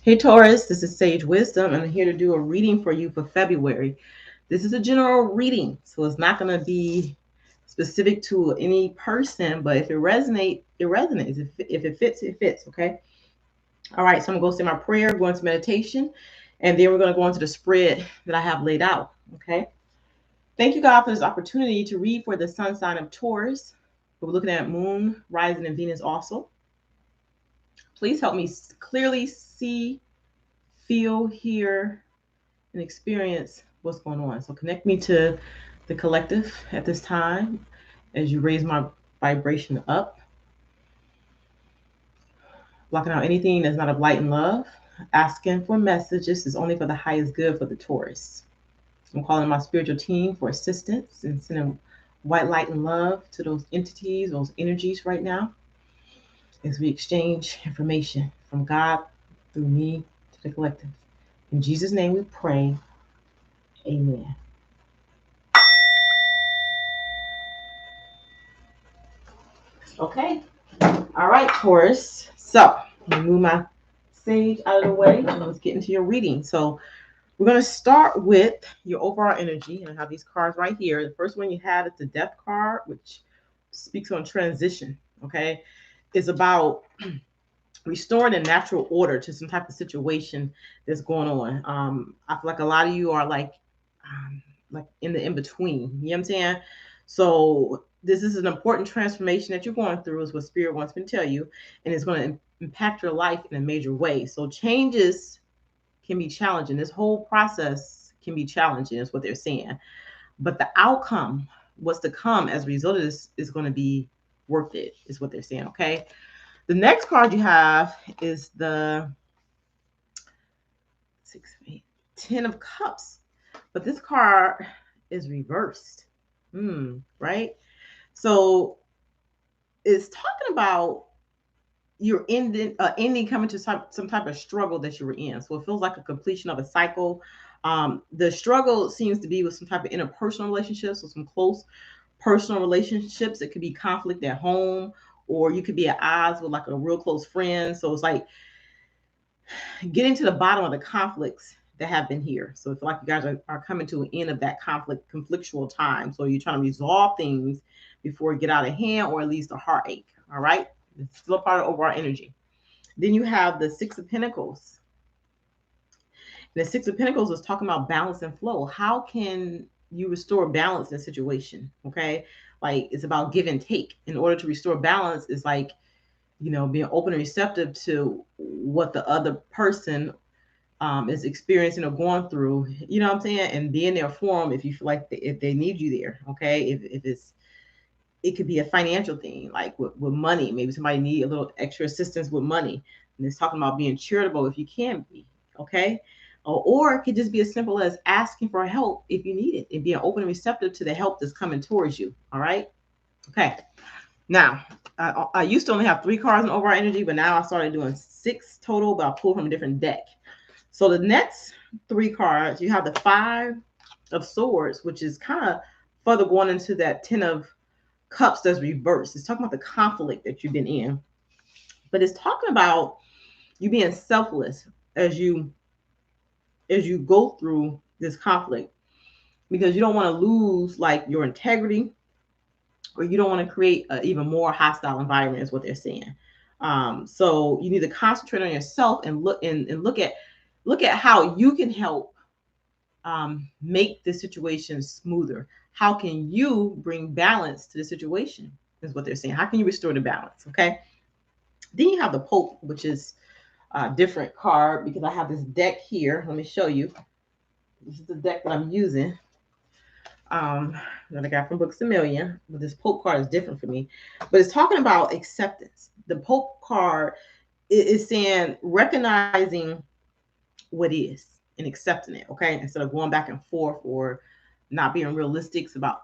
Hey Taurus, this is Sage Wisdom, and I'm here to do a reading for you for February. This is a general reading, so it's not going to be specific to any person, but if it resonates, it resonates. If it fits, it fits, okay? All right, so I'm going to go say my prayer, go into meditation, and then we're going to go into the spread that I have laid out, okay? Thank you, God, for this opportunity to read for the sun sign of Taurus. We're looking at Moon, Rising, and Venus also. Please help me clearly see, feel, hear, and experience what's going on. So connect me to the collective at this time as you raise my vibration up, blocking out anything that's not of light and love. Asking for messages is only for the highest good for the Taurus. I'm calling my spiritual team for assistance and sending white light and love to those entities, those energies right now as we exchange information from God through me to the collective. In Jesus' name we pray. Amen. Okay. All right, Taurus. So, let me move my sage out of the way and let's get into your reading. So, we're going to start with your overall energy. And I have these cards right here. The first one you have is the Death card, which speaks on transition. Okay. It's about restoring a natural order to some type of situation that's going on. I feel like a lot of you are like in the in between. You know what I'm saying? So this is an important transformation that you're going through, is what Spirit wants me to tell you, and it's going to impact your life in a major way. So changes can be challenging. This whole process can be challenging, is what they're saying. But the outcome, what's to come as a result of this, is going to be worth it, is what they're saying. Okay. The next card you have is the 10 of Cups, but this card is reversed. Right? So it's talking about you're ending coming to some type of struggle that you were in. So it feels like a completion of a cycle. The struggle seems to be with some type of interpersonal relationships, or some close personal relationships. It could be conflict at home, or you could be at odds with like a real close friend. So it's like getting to the bottom of the conflicts that have been here. So it's like you guys are coming to an end of that conflictual time. So you're trying to resolve things before it get out of hand, or at least a heartache. All right. It's still a part of overall energy. Then you have the Six of Pentacles. The Six of Pentacles is talking about balance and flow. How can you restore balance in a situation? Okay. Like it's about give and take. In order to restore balance, is like, being open and receptive to what the other person is experiencing or going through, you know what I'm saying? And being there for them if you feel like if they need you there, okay? If it could be a financial thing, like with money. Maybe somebody need a little extra assistance with money. And it's talking about being charitable if you can be, okay? Or it could just be as simple as asking for help if you need it and being open and receptive to the help that's coming towards you, all right? Okay. Now, I used to only have 3 cards in overall energy, but now I started doing 6 total, but I pulled from a different deck. So the next 3 cards, you have the 5 of Swords, which is kind of further going into that 10 of Cups that's reversed. It's talking about the conflict that you've been in, but it's talking about you being selfless as you go through this conflict, because you don't want to lose like your integrity, or you don't want to create an even more hostile environment, is what they're saying. So you need to concentrate on yourself and look at how you can help make the situation smoother. How can you bring balance to the situation, is what they're saying. How can you restore the balance? Okay. Then you have the Pope, which is a different card, because I have this deck here. Let me show you. This is the deck that I'm using. That I got from Books a Million, but this Pope card is different for me. But it's talking about acceptance. The Pope card is saying recognizing what is and accepting it, okay? Instead of going back and forth, or not being realistic about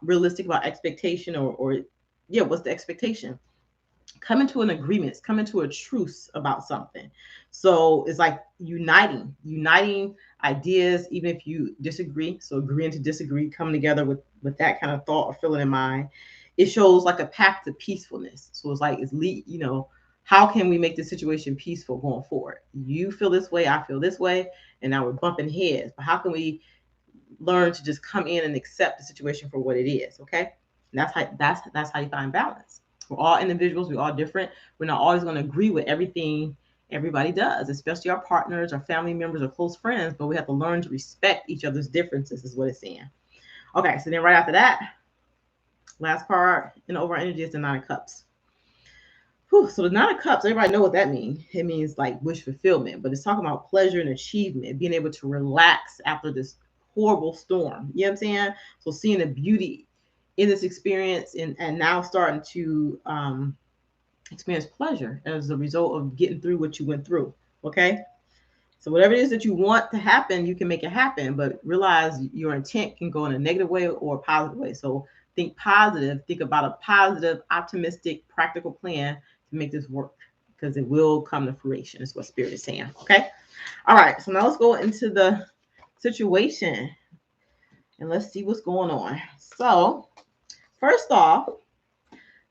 expectation, or yeah, what's the expectation? Coming to an agreement, coming to a truce about something. So it's like uniting ideas, even if you disagree. So agreeing to disagree, coming together with that kind of thought or feeling in mind. It shows like a path to peacefulness. So it's like How can we make the situation peaceful going forward? You feel this way, I feel this way, and now we're bumping heads. But how can we learn to just come in and accept the situation for what it is? Okay, and that's how you find balance. We're all individuals. We're all different. We're not always going to agree with everything everybody does, especially our partners, our family members, or close friends. But we have to learn to respect each other's differences. Is what it's saying. Okay, so then right after that, last card in the overall energy is the Nine of Cups. Whew, so the Nine of Cups, everybody know what that means. It means like wish fulfillment, but it's talking about pleasure and achievement, being able to relax after this horrible storm. You know what I'm saying? So seeing the beauty in this experience and now starting to experience pleasure as a result of getting through what you went through. Okay. So whatever it is that you want to happen, you can make it happen, but realize your intent can go in a negative way or a positive way. So think positive, think about a positive, optimistic, practical plan to make this work because it will come to fruition, is what Spirit is saying. Okay. All right. So now let's go into the situation and let's see what's going on. So, first off,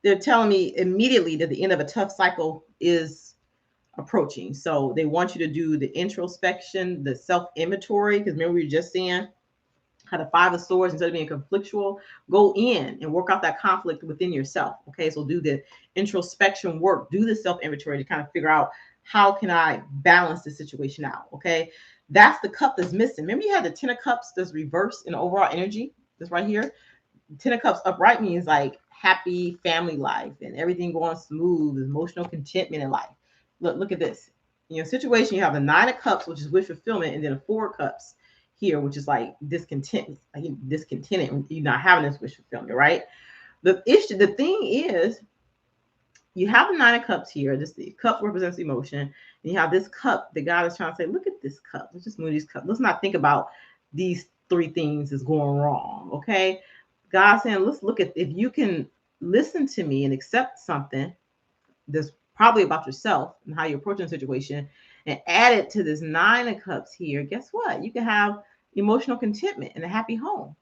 they're telling me immediately that the end of a tough cycle is approaching. So they want you to do the introspection, the self inventory, because remember we were just saying how the Five of Swords, instead of being conflictual, go in and work out that conflict within yourself. Okay, so do the introspection work, do the self inventory to kind of figure out how can I balance the situation out. Okay, that's the cup that's missing. Remember you had the Ten of Cups that's reversed in overall energy. This right here. Ten of Cups upright means like happy family life and everything going smooth, emotional contentment in life. Look at this. In your situation, you have the Nine of Cups, which is wish fulfillment, and then a Four of Cups here, which is like discontent, like discontented. You're not having this wish fulfillment, right? The thing is, you have the Nine of Cups here. This the cup represents emotion, and you have this cup that God is trying to say, look at this cup. Let's just move these cups. Let's not think about these three things is going wrong. Okay, God's saying, let's look at if you can listen to me and accept something that's probably about yourself and how you're approaching the situation and add it to this Nine of Cups here. Guess what? You can have emotional contentment and a happy home.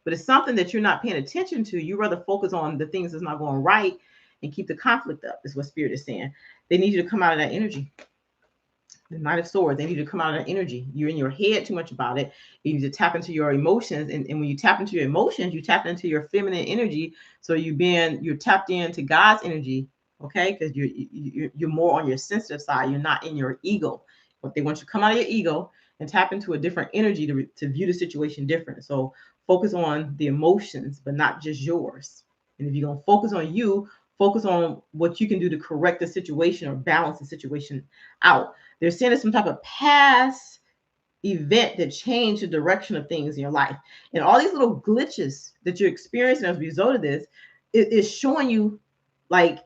But it's something that you're not paying attention to. You rather focus on the things that's not going right and keep the conflict up, is what Spirit is saying. They need you to come out of that energy. The Knight of Swords, they need you to come out of that energy. You're in your head too much about it. You need to tap into your emotions. And when you tap into your emotions, you tap into your feminine energy. So you're tapped into God's energy, okay? Because you're more on your sensitive side. You're not in your ego. But they want you to come out of your ego and tap into a different energy to view the situation different. So focus on the emotions, but not just yours. And if you're going to focus on you, focus on what you can do to correct the situation or balance the situation out. They're saying it's some type of past event that changed the direction of things in your life. And all these little glitches that you're experiencing as a result of this is showing you like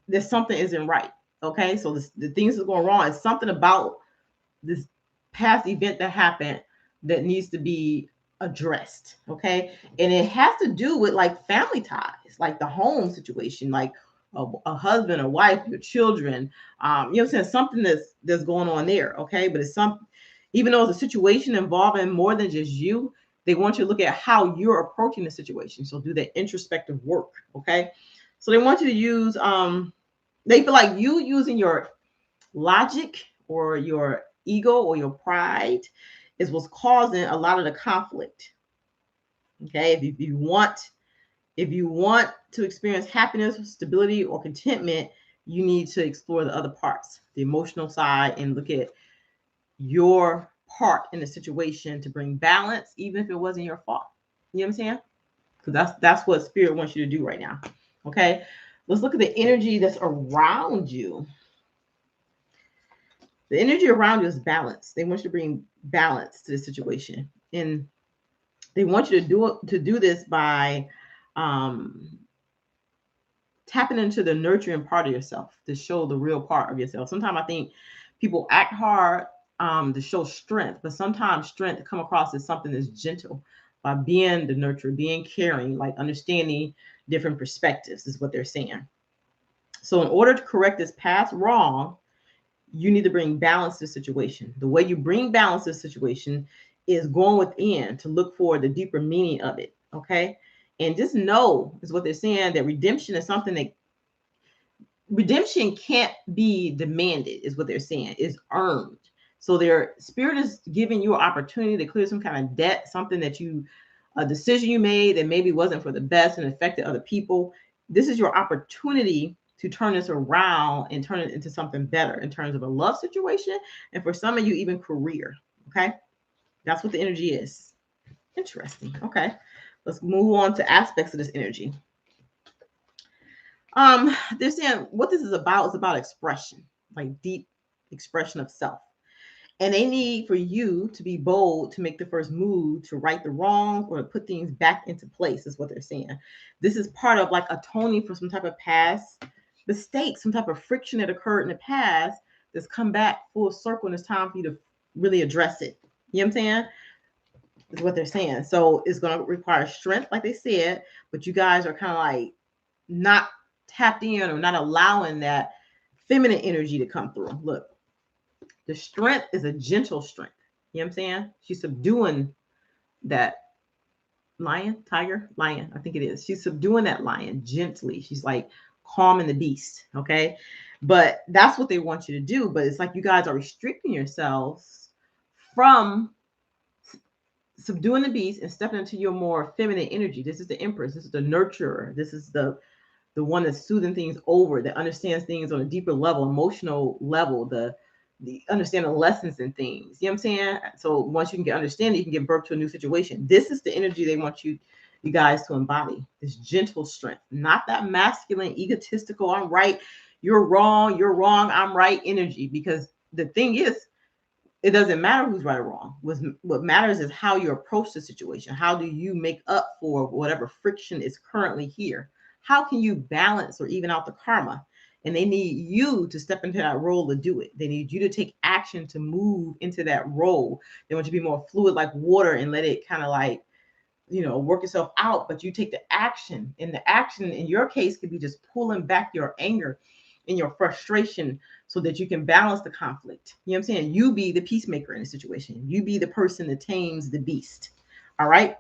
that something isn't right. Okay. So the things that are going wrong is something about this past event that happened that needs to be addressed. Okay. And it has to do with like family ties, like the home situation, like a husband, a wife, your children. You know what I'm saying? Something that's going on there. Okay. But it's some, even though it's a situation involving more than just you, they want you to look at how you're approaching the situation. So do that introspective work. Okay. So they want you to use, they feel like you using your logic or your ego or your pride is what's causing a lot of the conflict. Okay. If you want to experience happiness, stability, or contentment, you need to explore the other parts, the emotional side, and look at your part in the situation to bring balance, even if it wasn't your fault. You know what I'm saying? Because that's what Spirit wants you to do right now. Okay. Let's look at the energy that's around you. The energy around you is balance. They want you to bring balance to the situation, and they want you to do this by tapping into the nurturing part of yourself to show the real part of yourself. Sometimes I think people act hard to show strength, but sometimes strength come across as something that's gentle by being the nurturer, being caring, like understanding different perspectives is what they're saying. So in order to correct this past wrong, you need to bring balance to the situation. The way you bring balance to the situation is going within to look for the deeper meaning of it. Okay. And just know is what they're saying that redemption is something that redemption can't be demanded, is what they're saying. It's earned. So their spirit is giving you an opportunity to clear some kind of debt, something that a decision you made that maybe wasn't for the best and affected other people. This is your opportunity to turn this around and turn it into something better in terms of a love situation. And for some of you, even career. Okay. That's what the energy is. Interesting. Okay. Let's move on to aspects of this energy. They're saying what this is about expression, like deep expression of self. And they need for you to be bold to make the first move to right the wrongs or to put things back into place, is what they're saying. This is part of like atoning for some type of past mistake, some type of friction that occurred in the past that's come back full circle, and it's time for you to really address it. You know what I'm saying? Is what they're saying. So it's going to require strength, like they said, but you guys are kind of like not tapped in or not allowing that feminine energy to come through. Look, the strength is a gentle strength. You know what I'm saying? She's subduing that lion, I think it is. She's subduing that lion gently. She's like calming the beast. Okay. But that's what they want you to do. But it's like you guys are restricting yourselves from subduing the beast and stepping into your more feminine energy. This is the empress. This is the nurturer. This is the one that's soothing things over, that understands things on a deeper level, emotional level, the understanding lessons and things. You know what I'm saying? So once you can get understanding, you can give birth to a new situation. This is the energy they want you guys to embody. This gentle strength, not that masculine, egotistical, I'm right, you're wrong, I'm right energy. Because the thing is, it doesn't matter who's right or wrong. What matters is how you approach the situation. How do you make up for whatever friction is currently here? How can you balance or even out the karma? And they need you to step into that role to do it. They need you to take action to move into that role. They want you to be more fluid like water and let it kind of like, work yourself out. But you take the action. And the action in your case could be just pulling back your anger and your frustration so that you can balance the conflict. You know what I'm saying? You be the peacemaker in the situation. You be the person that tames the beast. All right.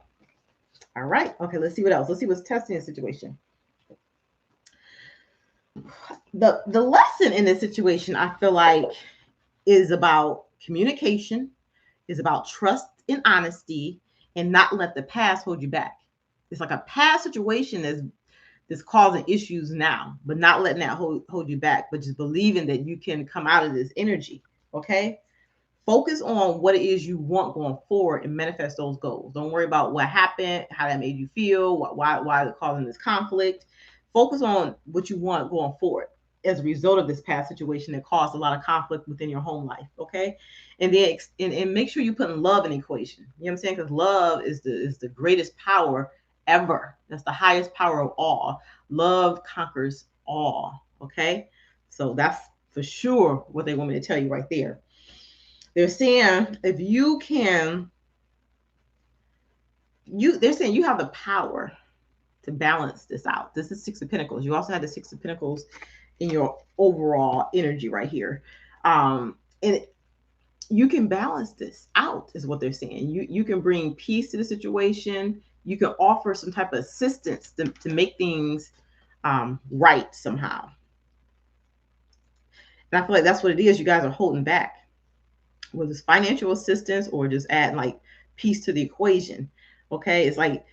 All right. Okay, let's see what else. Let's see what's testing the situation. The lesson in this situation, I feel like, is about communication, is about trust and honesty, and not let the past hold you back. It's like a past situation that's causing issues now, but not letting that hold you back, but just believing that you can come out of this energy. Okay. Focus on what it is you want going forward and manifest those goals. Don't worry about what happened, how that made you feel, why is it causing this conflict. Focus on what you want going forward as a result of this past situation that caused a lot of conflict within your home life. Okay. And then and make sure you put love in the equation. You know what I'm saying? Because love is the greatest power ever. That's the highest power of all. Love conquers all. Okay. So that's for sure what they want me to tell you right there. They're saying if you can, they're saying you have the power to balance this out. This is Six of Pentacles. You also have the Six of Pentacles in your overall energy right here. And you can balance this out, is what they're saying. You can bring peace to the situation. You can offer some type of assistance to make things right somehow. And I feel like that's what it is. You guys are holding back, whether it's financial assistance or just add like peace to the equation. Okay. It's like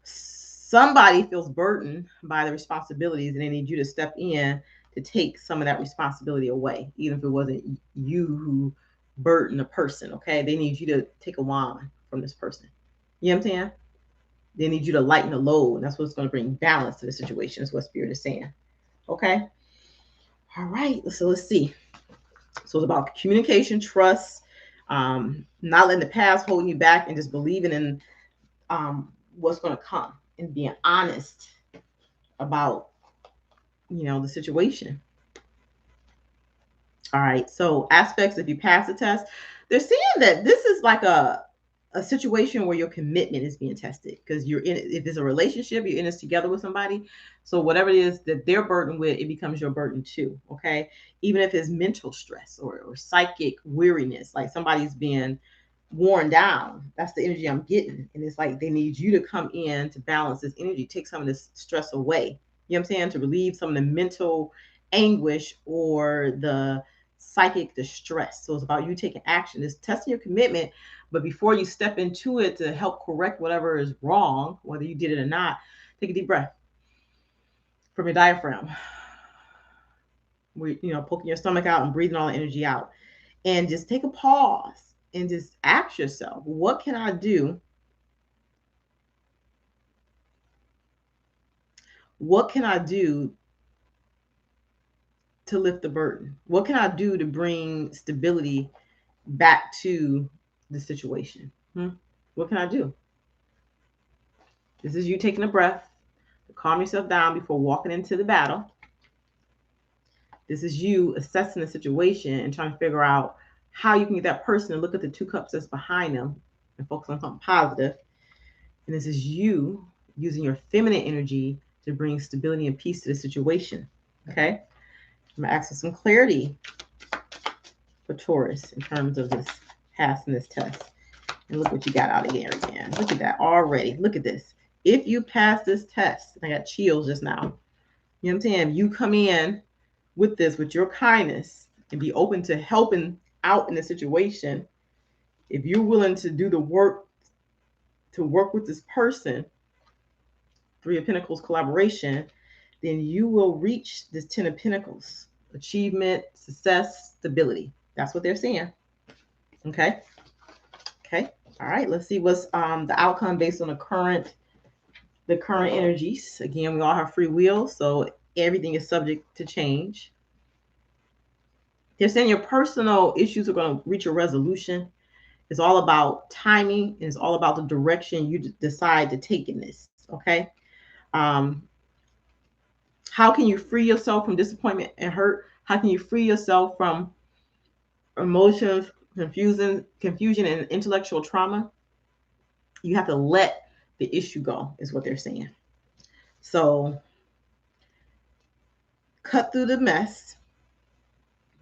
somebody feels burdened by the responsibilities and they need you to step in to take some of that responsibility away, even if it wasn't you who burdened the person. Okay. They need you to take a wand from this person. You know what I'm saying? They need you to lighten the load. And that's what's going to bring balance to the situation, is what Spirit is saying. Okay. All right. So let's see. So it's about communication, trust, not letting the past hold you back, and just believing in what's going to come and being honest about, the situation. All right. So aspects, if you pass the test, they're saying that this is like a situation where your commitment is being tested, because you're in, if it's a relationship, you're in this together with somebody. So whatever it is that they're burdened with, it becomes your burden too. Okay. Even if it's mental stress or psychic weariness, like somebody's being worn down, that's the energy I'm getting. And it's like they need you to come in to balance this energy, take some of this stress away. You know what I'm saying? To relieve some of the mental anguish or the psychic distress. So it's about you taking action. It's testing your commitment, but before you step into it to help correct whatever is wrong, whether you did it or not, take a deep breath from your diaphragm. Poking your stomach out and breathing all the energy out. And just take a pause and just ask yourself, what can I do? What can I do to lift the burden? What can I do to bring stability back to the situation? What can I do? This is you taking a breath to calm yourself down before walking into the battle. This is you assessing the situation and trying to figure out how you can get that person to look at the 2 cups that's behind them and focus on something positive. And this is you using your feminine energy to bring stability and peace to the situation. Okay? I'm going to ask for some clarity for Taurus in terms of this passing this test. And look what you got out of here again. Look at that already. Look at this. If you pass this test, I got chills just now. You know what I'm saying? You come in with this, with your kindness, and be open to helping out in the situation. If you're willing to do the work, to work with this person, 3 of Pentacles collaboration, then you will reach this 10 of Pentacles. Achievement, success, stability. That's what they're saying. Okay. Okay. All right. Let's see what's the outcome based on the current energies. Again, we all have free will, so everything is subject to change. They're saying your personal issues are going to reach a resolution. It's all about timing, and it's all about the direction you decide to take in this. Okay. How can you free yourself from disappointment and hurt? How can you free yourself from emotions, confusion, and intellectual trauma? You have to let the issue go, is what they're saying. So cut through the mess.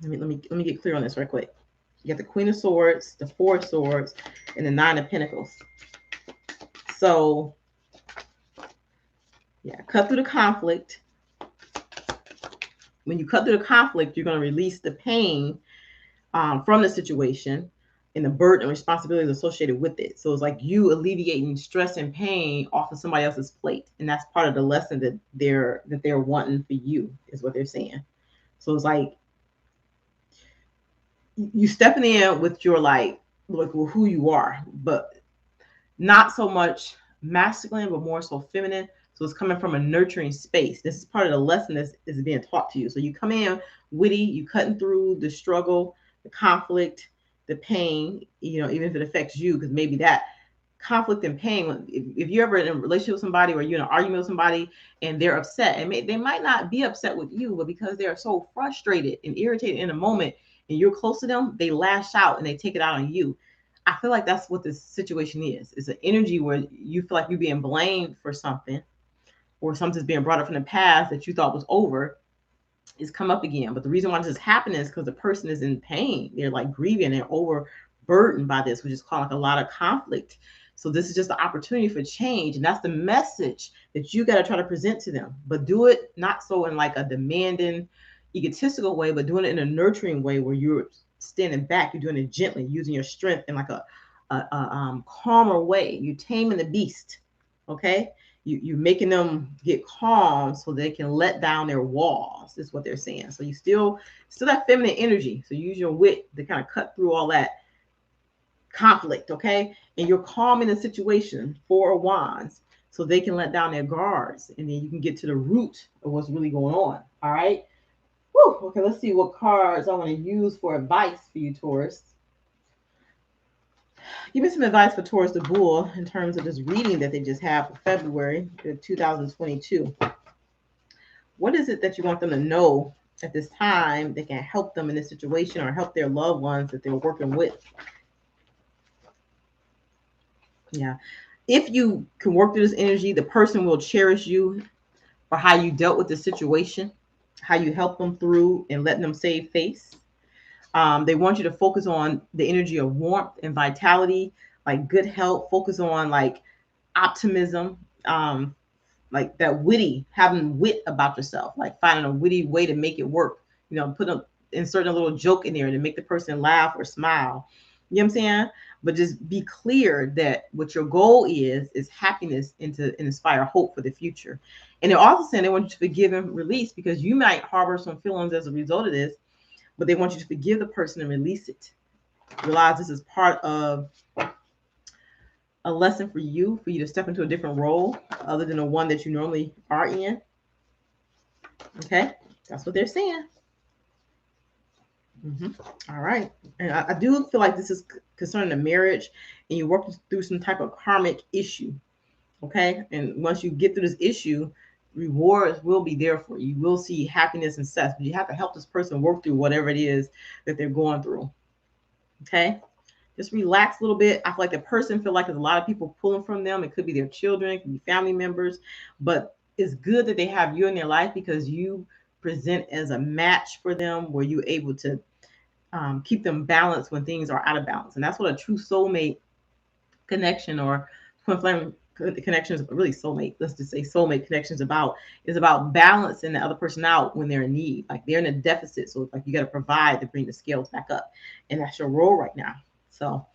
Let me get clear on this right quick. You got the Queen of Swords, the 4 of Swords, and the 9 of Pentacles. So yeah, cut through the conflict. When you cut through the conflict, you're going to release the pain from the situation and the burden and responsibilities associated with it. So it's like you alleviating stress and pain off of somebody else's plate, and that's part of the lesson that they're wanting for you, is what they're saying. So it's like you stepping in with your like who you are, but not so much masculine, but more so feminine. So it's coming from a nurturing space. This is part of the lesson that is being taught to you. So you come in witty, you cutting through the struggle, the conflict, the pain, even if it affects you, because maybe that conflict and pain, if you're ever in a relationship with somebody or you're in an argument with somebody and they're upset, and they might not be upset with you, but because they're so frustrated and irritated in a moment and you're close to them, they lash out and they take it out on you. I feel like that's what this situation is. It's an energy where you feel like you're being blamed for something, or something's being brought up from the past that you thought was over is come up again. But the reason why this is happening is because the person is in pain. They're like grieving and overburdened by this, which is causing like a lot of conflict. So this is just the opportunity for change. And that's the message that you got to try to present to them. But do it not so in like a demanding, egotistical way, but doing it in a nurturing way where you're standing back. You're doing it gently, using your strength in like a calmer way. You're taming the beast. Okay. You're making them get calm so they can let down their walls, is what they're saying. So you still that feminine energy. So use your wit to kind of cut through all that conflict, okay? And you're calming the situation, 4 of Wands, so they can let down their guards, and then you can get to the root of what's really going on, all right? Whew, okay, let's see what cards I want to use for advice for you, Taurus. Give me some advice for Taurus the Bull in terms of this reading that they just had for February 2022. What is it that you want them to know at this time that can help them in this situation or help their loved ones that they're working with? Yeah. If you can work through this energy, the person will cherish you for how you dealt with the situation, how you helped them through and letting them save face. They want you to focus on the energy of warmth and vitality, like good health, focus on like optimism, like that witty, having wit about yourself, like finding a witty way to make it work. Insert a little joke in there to make the person laugh or smile. You know what I'm saying? But just be clear that what your goal is happiness and to inspire hope for the future. And they're also saying they want you to forgive and release because you might harbor some feelings as a result of this, but they want you to forgive the person and release it. Realize this is part of a lesson for you to step into a different role other than the one that you normally are in. Okay, that's what they're saying. All right. And I do feel like this is concerning a marriage and you're working through some type of karmic issue. Okay. And once you get through this issue, rewards will be there for you. You will see happiness and success, but you have to help this person work through whatever it is that they're going through. Okay. Just relax a little bit. I feel like the person feel like there's a lot of people pulling from them. It could be their children, it could be family members, but it's good that they have you in their life because you present as a match for them where you're able to keep them balanced when things are out of balance. And that's what a true soulmate connection or twin flame connection is really soulmate. Let's just say soulmate connection is about balancing the other person out when they're in need. Like they're in a deficit. So it's like you got to provide to bring the scales back up. And that's your role right now. So,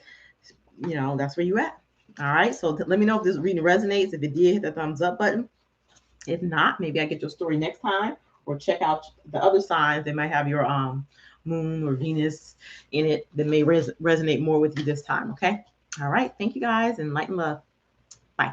that's where you at. All right. So let me know if this reading resonates. If it did, hit the thumbs up button. If not, maybe I get your story next time or check out the other signs. They might have your moon or Venus in it that may resonate more with you this time. Okay. All right. Thank you guys and light and love. Bye.